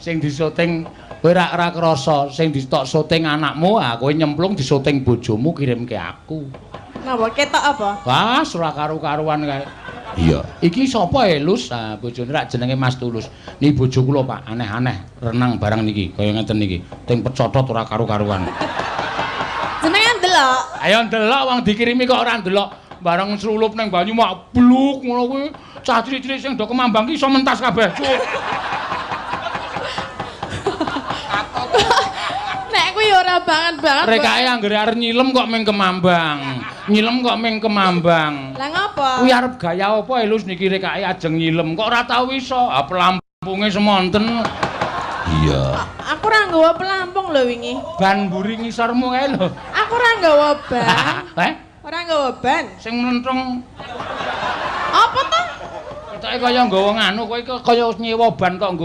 Sing disuting kowe ora krasa, sing ditok syuting anakmu, kowe nyemplung disuting bojomu kirimke aku. Napa ketok apa? Wah, ora karu-karuan kae. Iya. Iki sapa Elus? Ah, bojone rak jenenge Mas Tulus. Niki bojo kula, Pak. Aneh-aneh renang barang niki, kaya ngeten niki. Ting pecotot ora karu-karuan. Jenengan delok. Ayo ndelok wong dikirimi kok ora ndelok. Bareng srulup ning banyu mak bluk ngono kuwi. Cah cilik-cilik sing do kemambang ki iso mentas kabeh. Nek kuwi ora banget. Rekake anggere arep nyilem kok ming kemambang. Nyilem kok ming kemambang. Lah ngapa? Kuwi arep gaya apa Elus niki rekake ajeng nyilem kok ora tau iso. Ah pelampunge semonten. Iya. Aku ora nggawa pelampung lho wingi. Ban mburi ngisormu kae lho. Aku ora nggawa ban. Ora nggawa ban. Sing mlentrong Apa to? ketoke kaya nggawa nganu kowe kaya nyewa ban kok